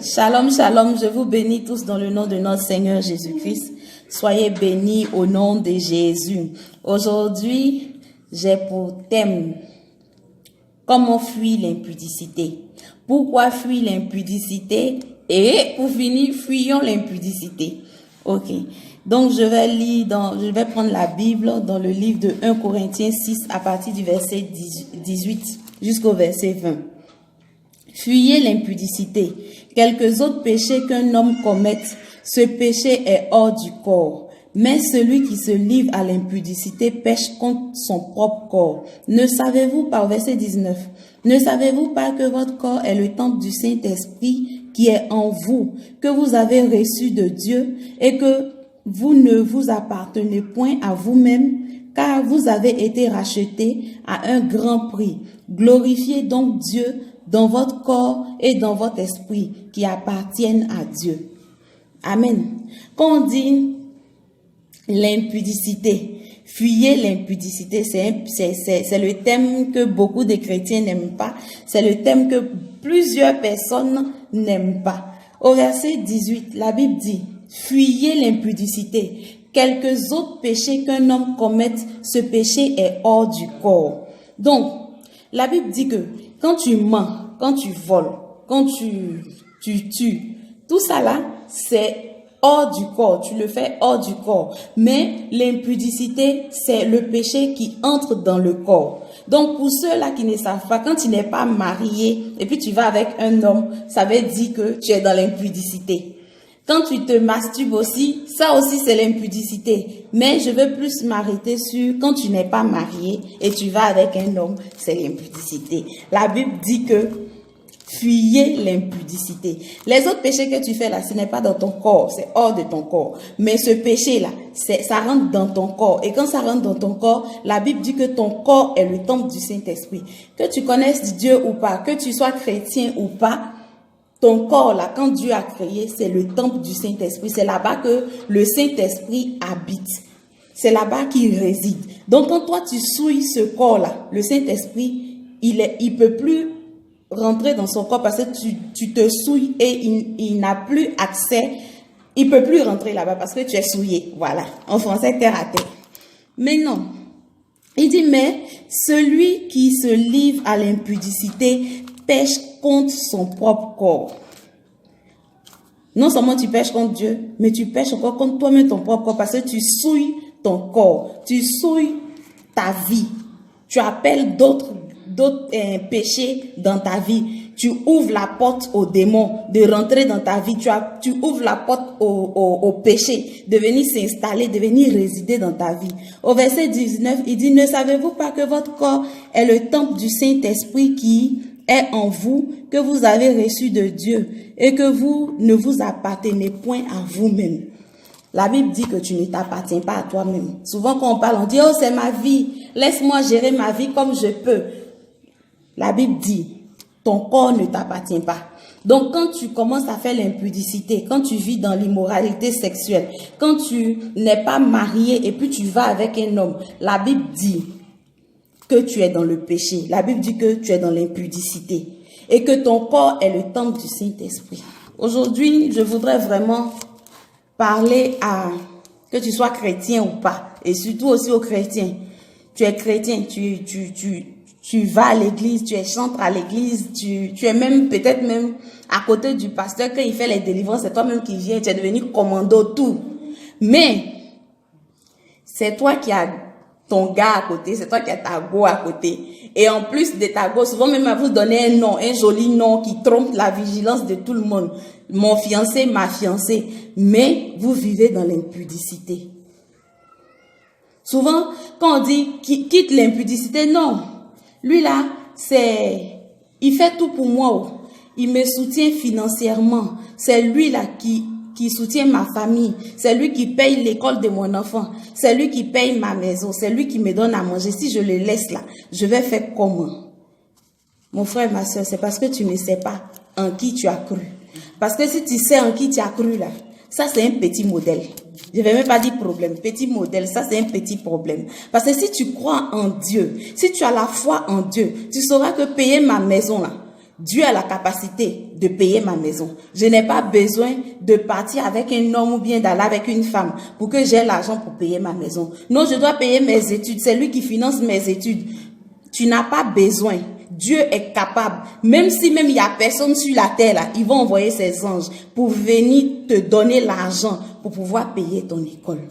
Shalom, shalom, je vous bénis tous dans le nom de notre Seigneur Jésus-Christ. Soyez bénis au nom de Jésus. Aujourd'hui, j'ai pour thème comment fuir l'impudicité. Pourquoi fuir l'impudicité? Et pour finir, fuyons l'impudicité. Ok. Donc, je vais prendre la Bible dans le livre de 1 Corinthiens 6 à partir du verset 18 jusqu'au verset 20. Fuyez l'impudicité. Quelques autres péchés qu'un homme commette, ce péché est hors du corps. Mais celui qui se livre à l'impudicité pêche contre son propre corps. Ne savez-vous pas, verset 19, ne savez-vous pas que votre corps est le temple du Saint-Esprit qui est en vous, que vous avez reçu de Dieu et que vous ne vous appartenez point à vous-même, car vous avez été rachetés à un grand prix. Glorifiez donc Dieu dans votre corps et dans votre esprit qui appartiennent à Dieu. Amen. Quand on dit l'impudicité, fuyez l'impudicité, c'est le thème que beaucoup de chrétiens n'aiment pas. C'est le thème que plusieurs personnes n'aiment pas. Au verset 18, la Bible dit, fuyez l'impudicité. Quelques autres péchés qu'un homme commette, ce péché est hors du corps. Donc, la Bible dit que quand tu mens, quand tu voles, quand tu tues, tout ça là, c'est hors du corps. Tu le fais hors du corps. Mais l'impudicité, c'est le péché qui entre dans le corps. Donc, pour ceux-là qui ne savent pas, quand tu n'es pas marié et puis tu vas avec un homme, ça veut dire que tu es dans l'impudicité. Quand tu te masturbes aussi, ça aussi c'est l'impudicité. Mais je veux plus m'arrêter sur quand tu n'es pas marié et tu vas avec un homme, c'est l'impudicité. La Bible dit que fuyez l'impudicité. Les autres péchés que tu fais là, ce n'est pas dans ton corps, c'est hors de ton corps. Mais ce péché-là, ça rentre dans ton corps. Et quand ça rentre dans ton corps, la Bible dit que ton corps est le temple du Saint-Esprit. Que tu connaisses Dieu ou pas, que tu sois chrétien ou pas, ton corps là, quand Dieu a créé, c'est le temple du Saint-Esprit. C'est là-bas que le Saint-Esprit habite. C'est là-bas qu'il réside. Donc quand toi tu souilles ce corps-là, le Saint-Esprit, il peut plus rentrer dans son corps parce que tu te souilles et il n'a plus accès. Il peut plus rentrer là-bas parce que tu es souillé. Voilà. En français, terre à terre. Mais non. Il dit, mais celui qui se livre à l'impudicité pêche contre son propre corps. Non seulement tu pêches contre Dieu, mais tu pêches encore contre toi-même ton propre corps parce que tu souilles ton corps, tu souilles ta vie, tu appelles d'autres péchés dans ta vie, tu ouvres la porte aux démons de rentrer dans ta vie, tu ouvres la porte au péché de venir s'installer, de venir résider dans ta vie. Au verset 19, il dit, ne savez-vous pas que votre corps est le temple du Saint-Esprit qui est en vous, que vous avez reçu de Dieu et que vous ne vous appartenez point à vous-même. La Bible dit que tu ne t'appartiens pas à toi-même. Souvent quand on parle, on dit, oh c'est ma vie, laisse-moi gérer ma vie comme je peux. La Bible dit, ton corps ne t'appartient pas. Donc quand tu commences à faire l'impudicité, quand tu vis dans l'immoralité sexuelle, quand tu n'es pas marié et puis tu vas avec un homme, la Bible dit que tu es dans le péché. La Bible dit que tu es dans l'impudicité et que ton corps est le temple du Saint-Esprit. Aujourd'hui, je voudrais vraiment parler à que tu sois chrétien ou pas, et surtout aussi aux chrétiens. Tu es chrétien, tu vas à l'église, tu es chantre à l'église, tu es même peut-être même à côté du pasteur quand il fait les délivrances, c'est toi-même qui viens, tu es devenu commando tout. Mais c'est toi qui as ton gars à côté, c'est toi qui as ta go à côté. Et en plus de ta go, souvent même à vous donner un nom, un joli nom qui trompe la vigilance de tout le monde. Mon fiancé, ma fiancée. Mais vous vivez dans l'impudicité. Souvent, quand on dit quitte l'impudicité, non. Lui là, il fait tout pour moi. Il me soutient financièrement. C'est lui là qui soutient ma famille. C'est lui qui paye l'école de mon enfant. C'est lui qui paye ma maison. C'est lui qui me donne à manger. Si je le laisse là, je vais faire comment? Mon frère, ma soeur, c'est parce que tu ne sais pas en qui tu as cru. Parce que si tu sais en qui tu as cru là, ça c'est un petit modèle. Je ne vais même pas dire problème. Petit modèle, ça c'est un petit problème. Parce que si tu crois en Dieu, si tu as la foi en Dieu, tu sauras que payer ma maison là, Dieu a la capacité de payer ma maison. Je n'ai pas besoin de partir avec un homme ou bien d'aller avec une femme pour que j'ai l'argent pour payer ma maison. Non, je dois payer mes études. C'est lui qui finance mes études. Tu n'as pas besoin. Dieu est capable. Même si il y a personne sur la terre, là, ils vont envoyer ses anges pour venir te donner l'argent pour pouvoir payer ton école.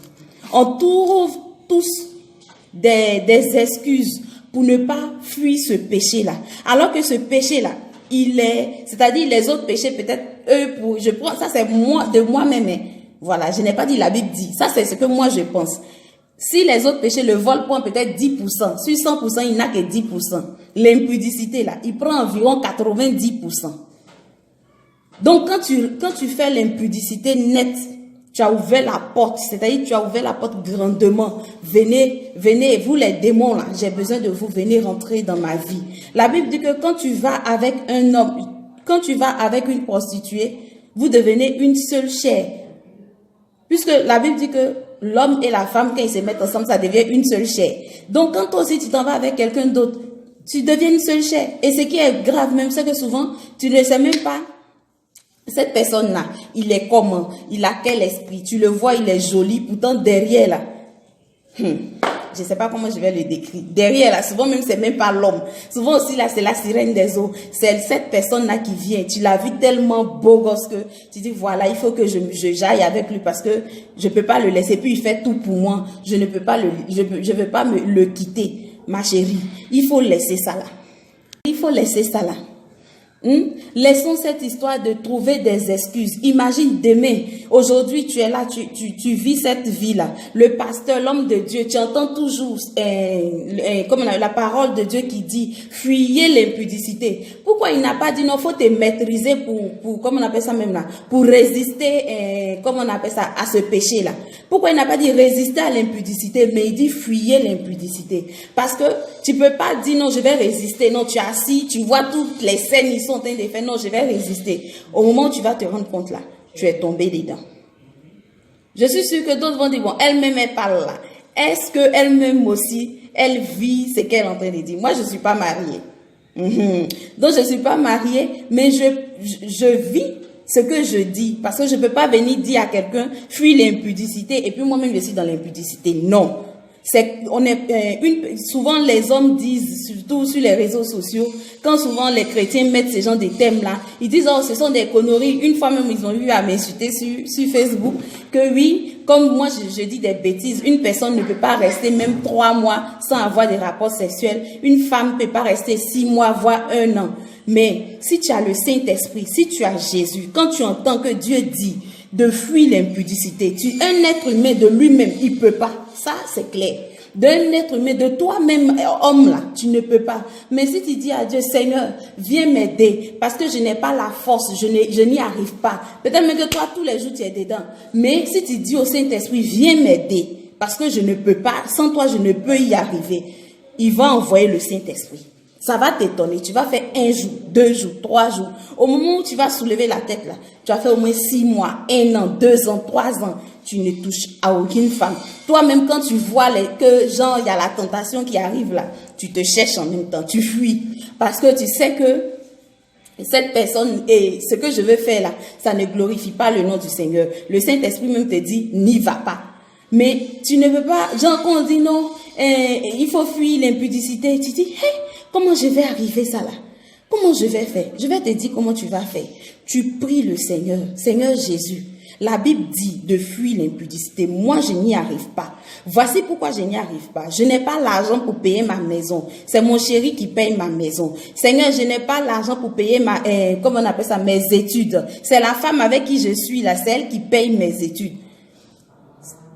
On trouve tous des excuses pour ne pas fuir ce péché-là. Alors que ce péché-là, c'est-à-dire les autres péchés, peut-être, je prends, ça c'est moi, de moi-même, hein. Voilà, je n'ai pas dit, la Bible dit. Ça c'est ce que moi je pense. Si les autres péchés, le vol prend peut-être 10%, sur 100%, il n'a que 10%. L'impudicité là, il prend environ 90%. Donc quand tu fais l'impudicité nette, tu as ouvert la porte, c'est-à-dire tu as ouvert la porte grandement. Venez, vous les démons là, j'ai besoin de vous, venez rentrer dans ma vie. La Bible dit que quand tu vas avec un homme, quand tu vas avec une prostituée, vous devenez une seule chair. Puisque la Bible dit que l'homme et la femme, quand ils se mettent ensemble, ça devient une seule chair. Donc quand toi aussi tu t'en vas avec quelqu'un d'autre, tu deviens une seule chair. Et ce qui est grave même, c'est que souvent, tu ne sais même pas. Cette personne-là, il est comment? Il a quel esprit? Tu le vois, il est joli, pourtant derrière là, je ne sais pas comment je vais le décrire. Derrière là, souvent même c'est même pas l'homme. Souvent aussi là, c'est la sirène des eaux. C'est cette personne-là qui vient. Tu l'as vu tellement beau gosse que tu dis voilà, il faut que j'aille avec lui parce que je peux pas le laisser. Puis il fait tout pour moi. Je ne peux pas je veux pas le quitter, ma chérie. Il faut laisser ça là. Il faut laisser ça là. Laissons cette histoire de trouver des excuses. Imagine demain, aujourd'hui tu es là, tu vis cette vie-là. Le pasteur, l'homme de Dieu, tu entends toujours comme la parole de Dieu qui dit fuyez l'impudicité. Pourquoi il n'a pas dit non, faut te maîtriser pour comment on appelle ça même là, pour résister, comment on appelle ça, à ce péché-là. Pourquoi il n'a pas dit résister à l'impudicité, mais il dit fuyez l'impudicité. Parce que tu peux pas dire non, je vais résister. Non, tu es assis, tu vois toutes les scènes, ils sont en train de faire, non, je vais résister. Au moment où tu vas te rendre compte là, tu es tombé dedans. Je suis sûre que d'autres vont dire, bon, elle-même, elle parle là. Est-ce qu'elle-même aussi, elle vit ce qu'elle est en train de dire? Moi, je ne suis pas mariée. Donc, je ne suis pas mariée, mais je vis ce que je dis. Parce que je ne peux pas venir dire à quelqu'un, fuis l'impudicité, et puis moi-même, je suis dans l'impudicité. Non. Souvent les hommes disent, surtout sur les réseaux sociaux, quand souvent les chrétiens mettent ce genre de thèmes-là, ils disent, oh, ce sont des conneries. Une fois même, ils ont eu à m'insulter sur Facebook, que oui, comme moi, je dis des bêtises, une personne ne peut pas rester même 3 mois sans avoir des rapports sexuels. Une femme ne peut pas rester 6 mois, voire 1 an. Mais si tu as le Saint-Esprit, si tu as Jésus, quand tu entends que Dieu dit de fuir l'impudicité, un être humain de lui-même, il ne peut pas. Ça, c'est clair. D'un être humain, de toi-même, homme là, tu ne peux pas. Mais si tu dis à Dieu, Seigneur, viens m'aider, parce que je n'ai pas la force, je n'y arrive pas. Peut-être même que toi, tous les jours, tu es dedans. Mais si tu dis au Saint-Esprit, viens m'aider, parce que je ne peux pas, sans toi, je ne peux y arriver, il va envoyer le Saint-Esprit. Ça va t'étonner. Tu vas faire 1 jour, 2 jours, 3 jours. Au moment où tu vas soulever la tête là, tu vas faire au moins 6 mois, 1 an, 2 ans, 3 ans. Tu ne touches à aucune femme. Toi-même, quand tu vois que genre, il y a la tentation qui arrive là, tu te cherches en même temps, tu fuis. Parce que tu sais que cette personne et ce que je veux faire là, ça ne glorifie pas le nom du Seigneur. Le Saint-Esprit même te dit, n'y va pas. Mais tu ne veux pas, genre quand on dit non, il faut fuir l'impudicité, tu dis, hey, comment je vais arriver ça là? Comment je vais faire? Je vais te dire comment tu vas faire. Tu pries le Seigneur, Seigneur Jésus. La Bible dit de fuir l'impudicité. Moi, je n'y arrive pas. Voici pourquoi je n'y arrive pas. Je n'ai pas l'argent pour payer ma maison. C'est mon chéri qui paye ma maison. Seigneur, je n'ai pas l'argent pour payer comment on appelle ça, mes études. C'est la femme avec qui je suis là, c'est elle qui paye mes études.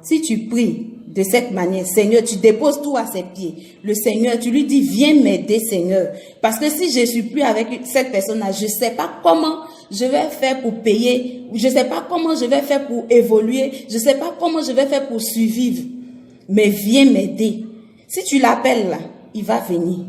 Si tu pries de cette manière, Seigneur, tu déposes tout à ses pieds. Le Seigneur, tu lui dis, viens m'aider, Seigneur. Parce que si je ne suis plus avec cette personne-là, je ne sais pas comment je vais faire pour payer. Je ne sais pas comment je vais faire pour évoluer. Je ne sais pas comment je vais faire pour survivre. Mais viens m'aider. Si tu l'appelles là, il va venir.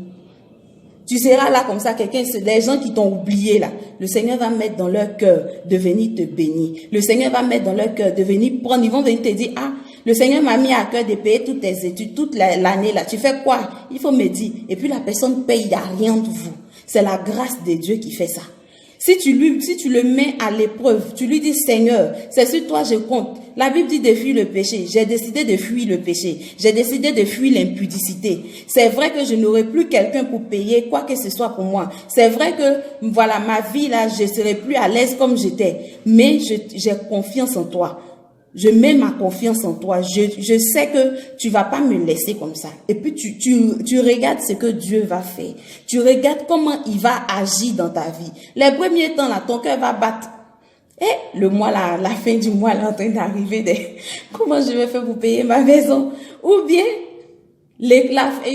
Tu seras là comme ça, les gens qui t'ont oublié là, le Seigneur va mettre dans leur cœur de venir te bénir. Le Seigneur va mettre dans leur cœur de venir prendre, ils vont venir te dire, ah, le Seigneur m'a mis à cœur de payer toutes tes études, toute l'année là. Tu fais quoi? Il faut me dire. Et puis la personne paye, il n'y a rien de vous. C'est la grâce de Dieu qui fait ça. Si tu le mets à l'épreuve, tu lui dis, Seigneur, c'est sur toi je compte. La Bible dit de fuir le péché. J'ai décidé de fuir le péché. J'ai décidé de fuir l'impudicité. C'est vrai que je n'aurai plus quelqu'un pour payer quoi que ce soit pour moi. C'est vrai que, voilà, ma vie là, je serai plus à l'aise comme j'étais. Mais j'ai confiance en toi. Je mets ma confiance en toi. Je sais que tu vas pas me laisser comme ça. Et puis tu regardes ce que Dieu va faire. Tu regardes comment il va agir dans ta vie. Les premiers temps là, ton cœur va battre. Et le mois là, la fin du mois là, en train d'arriver. Comment je vais faire pour payer ma maison? Ou bien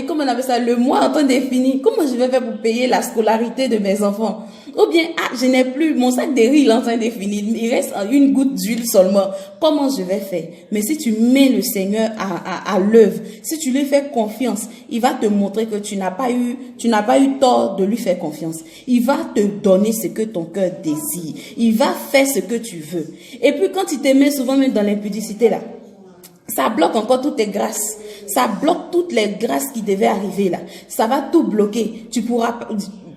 comment on appelle ça, le mois en train de finir. Comment je vais faire pour payer la scolarité de mes enfants? Ou bien, je n'ai plus, mon sac de riz en train de finir. Il reste une goutte d'huile seulement. Comment je vais faire? Mais si tu mets le Seigneur à l'œuvre, si tu lui fais confiance, il va te montrer que tu n'as pas eu tort de lui faire confiance. Il va te donner ce que ton cœur désire. Il va faire ce que tu veux. Et puis quand il te met souvent même dans l'impudicité là, ça bloque encore toutes tes grâces. Ça bloque toutes les grâces qui devaient arriver là. Ça va tout bloquer. Tu pourras,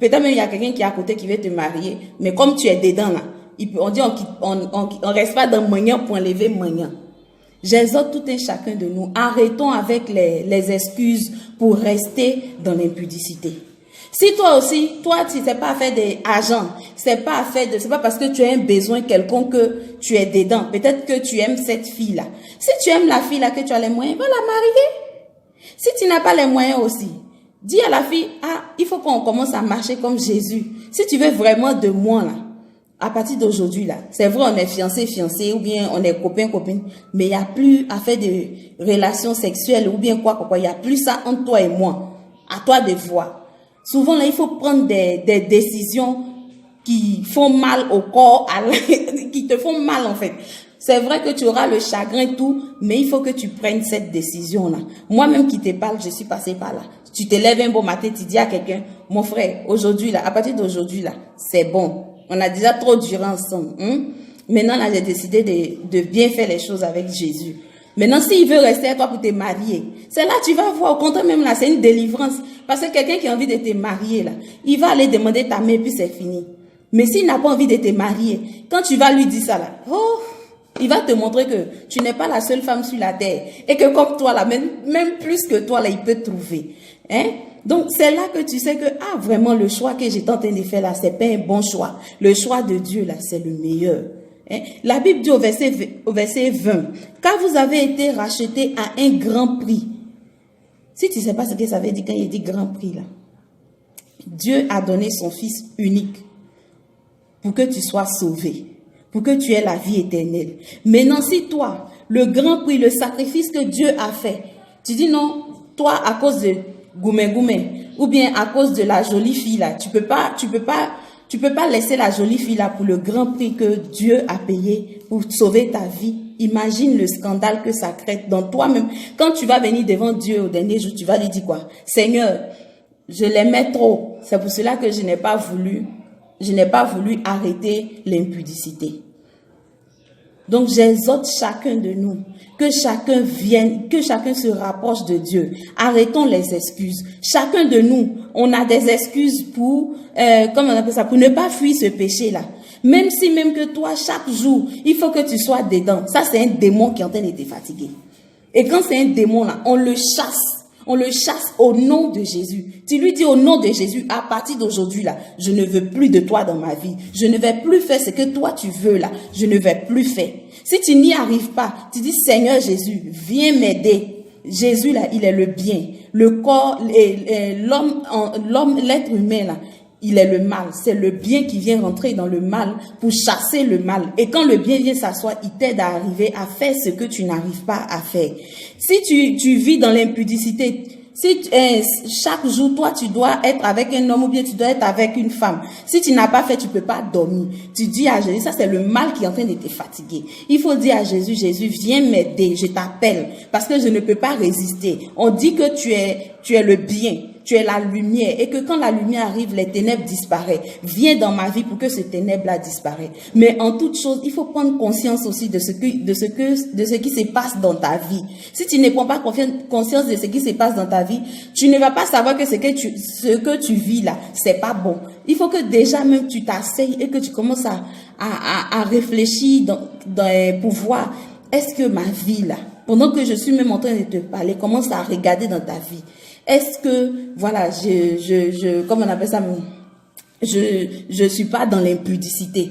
peut-être même il y a quelqu'un qui est à côté qui veut te marier, mais comme tu es dedans là, on dit on reste pas dans moyen pour enlever moyen. J'exhorte tout un chacun de nous. Arrêtons avec les excuses pour rester dans l'impudicité. Si toi aussi, tu sais pas faire des agents, c'est pas parce que tu as un besoin quelconque que tu es dedans. Peut-être que tu aimes cette fille-là. Si tu aimes la fille-là, que tu as les moyens, va la marier. Si tu n'as pas les moyens aussi, dis à la fille, il faut qu'on commence à marcher comme Jésus. Si tu veux vraiment de moi, là, à partir d'aujourd'hui, là, c'est vrai, on est fiancé, ou bien on est copain, copine, mais il n'y a plus à faire de relations sexuelles, ou bien quoi, il n'y a plus ça entre toi et moi. À toi de voir. Souvent, là, il faut prendre des décisions qui font mal au corps, qui te font mal, en fait. C'est vrai que tu auras le chagrin et tout, mais il faut que tu prennes cette décision-là. Moi-même qui te parle, je suis passée par là. Tu te lèves un beau matin, tu dis à quelqu'un, mon frère, aujourd'hui, là, à partir d'aujourd'hui, là, c'est bon. On a déjà trop duré ensemble. Maintenant, là, j'ai décidé de bien faire les choses avec Jésus. Maintenant, s'il veut rester à toi pour te marier, c'est là tu vas voir. Au contraire, même là, c'est une délivrance. Parce que quelqu'un qui a envie de te marier, là, il va aller demander ta main, puis c'est fini. Mais s'il n'a pas envie de te marier, quand tu vas lui dire ça, là, il va te montrer que tu n'es pas la seule femme sur la terre. Et que comme toi, là, même plus que toi, là, il peut te trouver. Donc, c'est là que tu sais que, vraiment, le choix que j'étais en train de faire là, c'est pas un bon choix. Le choix de Dieu, là, c'est le meilleur. La Bible dit au verset 20, car vous avez été rachetés à un grand prix. Si tu ne sais pas ce que ça veut dire quand il dit grand prix là, Dieu a donné son Fils unique pour que tu sois sauvé, pour que tu aies la vie éternelle. Maintenant, si toi, le grand prix, le sacrifice que Dieu a fait, tu dis non, toi à cause de goumé, ou bien à cause de la jolie fille là, tu peux pas laisser la jolie fille là pour le grand prix que Dieu a payé pour sauver ta vie. Imagine le scandale que ça crée dans toi-même. Quand tu vas venir devant Dieu au dernier jour, tu vas lui dire quoi? Seigneur, je l'aimais trop. C'est pour cela que je n'ai pas voulu arrêter l'impudicité. Donc j'exhorte chacun de nous, que chacun vienne, que chacun se rapproche de Dieu. Arrêtons les excuses. Chacun de nous, on a des excuses pour, comment on appelle ça, pour ne pas fuir ce péché-là. Même que toi, chaque jour, il faut que tu sois dedans. Ça, c'est un démon qui est en train de te fatiguer. Et quand c'est un démon là, on le chasse. On le chasse au nom de Jésus. Tu lui dis au nom de Jésus, à partir d'aujourd'hui là, je ne veux plus de toi dans ma vie. Je ne vais plus faire ce que toi tu veux là. Je ne vais plus faire. Si tu n'y arrives pas, tu dis Seigneur Jésus, viens m'aider. Jésus là, il est le bien. Le corps, l'homme, l'être humain là, il est le mal. C'est le bien qui vient rentrer dans le mal pour chasser le mal. Et quand le bien vient s'asseoir, il t'aide à arriver à faire ce que tu n'arrives pas à faire. Si tu vis dans l'impudicité, si chaque jour, toi, tu dois être avec un homme ou bien tu dois être avec une femme. Si tu n'as pas fait, tu peux pas dormir. Tu dis à Jésus, ça c'est le mal qui est en train de te fatiguer. Il faut dire à Jésus, Jésus, viens m'aider, je t'appelle parce que je ne peux pas résister. On dit que tu es le bien. tu es la lumière et que quand la lumière arrive, les ténèbres disparaissent. Viens dans ma vie pour que ce ténèbre-là disparaisse. Mais en toute chose, il faut prendre conscience aussi de ce qui se passe dans ta vie. Si tu ne prends pas conscience de ce qui se passe dans ta vie, tu ne vas pas savoir que ce que tu vis là, c'est pas bon. Il faut que déjà même tu t'asseyes et que tu commences à réfléchir pour voir, est-ce que ma vie là, pendant que je suis même en train de te parler, commence à regarder dans ta vie. Est-ce que, voilà, comment on appelle ça, je suis pas dans l'impudicité.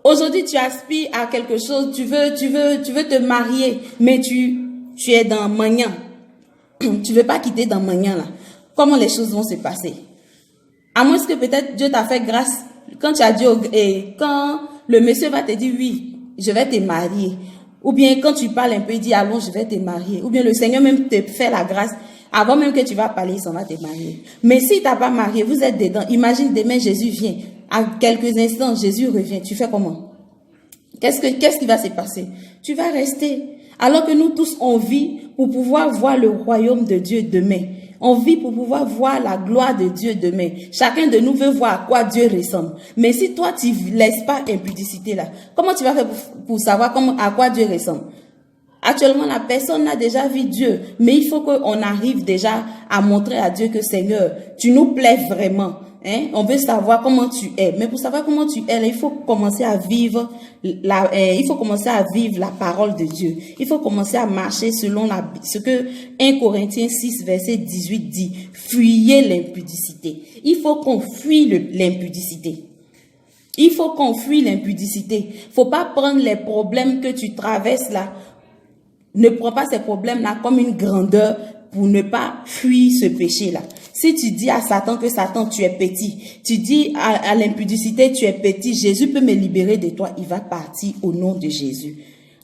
Aujourd'hui, tu aspires à quelque chose, tu veux te marier, mais tu es dans Magnan. Tu veux pas quitter dans Magnan, là. Comment les choses vont se passer? À moins que peut-être Dieu t'a fait grâce, quand tu as dit, quand le monsieur va te dire, oui, je vais te marier. Ou bien quand tu parles un peu, il dit, allons, je vais te marier. Ou bien le Seigneur même te fait la grâce. Avant même que tu vas parler, il s'en va te marier. Mais si tu n'as pas marié, vous êtes dedans. Imagine demain, Jésus vient. À quelques instants, Jésus revient. Tu fais comment? Qu'est-ce qui va se passer? Tu vas rester. Alors que nous tous, on vit pour pouvoir voir le royaume de Dieu demain. On vit pour pouvoir voir la gloire de Dieu demain. Chacun de nous veut voir à quoi Dieu ressemble. Mais si toi, tu ne laisses pas impudicité là, comment tu vas faire pour savoir à quoi Dieu ressemble? Actuellement, la personne a déjà vu Dieu, mais il faut qu'on arrive déjà à montrer à Dieu que Seigneur, tu nous plais vraiment. Hein? On veut savoir comment tu es. Mais pour savoir comment tu es, il faut commencer à vivre la parole de Dieu. Il faut commencer à marcher selon ce que 1 Corinthiens 6, verset 18 dit. Fuyez l'impudicité. Il faut qu'on fuit l'impudicité. Il faut qu'on fuit l'impudicité. Faut pas prendre les problèmes que tu traverses là. Ne prends pas ces problèmes-là comme une grandeur pour ne pas fuir ce péché-là. Si tu dis à Satan que Satan, tu es petit, tu dis à l'impudicité, tu es petit, Jésus peut me libérer de toi, il va partir au nom de Jésus.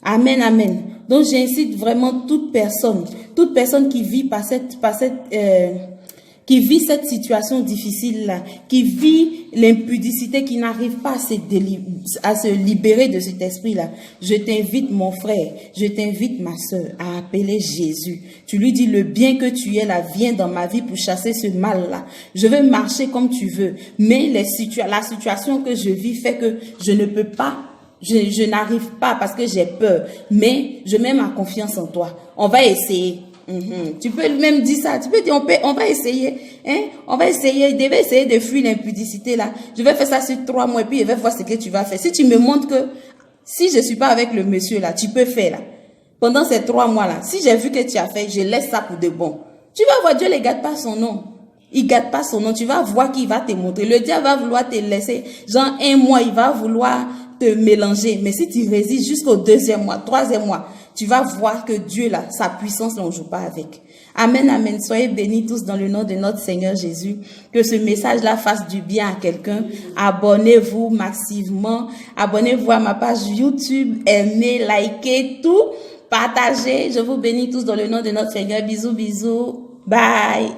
Amen, amen. Donc j'incite vraiment toute personne qui vit qui vit cette situation difficile-là, qui vit l'impudicité, qui n'arrive pas à se libérer de cet esprit-là. Je t'invite, mon frère, je t'invite, ma soeur, à appeler Jésus. Tu lui dis, le bien que tu es là, viens dans ma vie pour chasser ce mal-là. Je veux marcher comme tu veux, mais la situation que je vis fait que je ne peux pas, je n'arrive pas parce que j'ai peur, mais je mets ma confiance en toi. On va essayer. Tu peux même dire ça. Tu peux dire, on va essayer. Hein? On va essayer. Je vais essayer de fuir l'impudicité là. Je vais faire ça sur 3 mois et puis je vais voir ce que tu vas faire. Si tu me montres que si je suis pas avec le monsieur là, tu peux faire là. Pendant ces 3 mois là, si j'ai vu que tu as fait, je laisse ça pour de bon. Tu vas voir, Dieu ne garde pas son nom. Il garde pas son nom. Tu vas voir qu'il va te montrer. Le diable va vouloir te laisser. Genre 1 mois, il va vouloir te mélanger. Mais si tu résistes jusqu'au 2e mois, 3e mois, tu vas voir que Dieu là, sa puissance, on ne joue pas avec. Amen, amen. Soyez bénis tous dans le nom de notre Seigneur Jésus. Que ce message-là fasse du bien à quelqu'un. Abonnez-vous massivement. Abonnez-vous à ma page YouTube. Aimez, likez, tout. Partagez. Je vous bénis tous dans le nom de notre Seigneur. Bisous, bisous. Bye.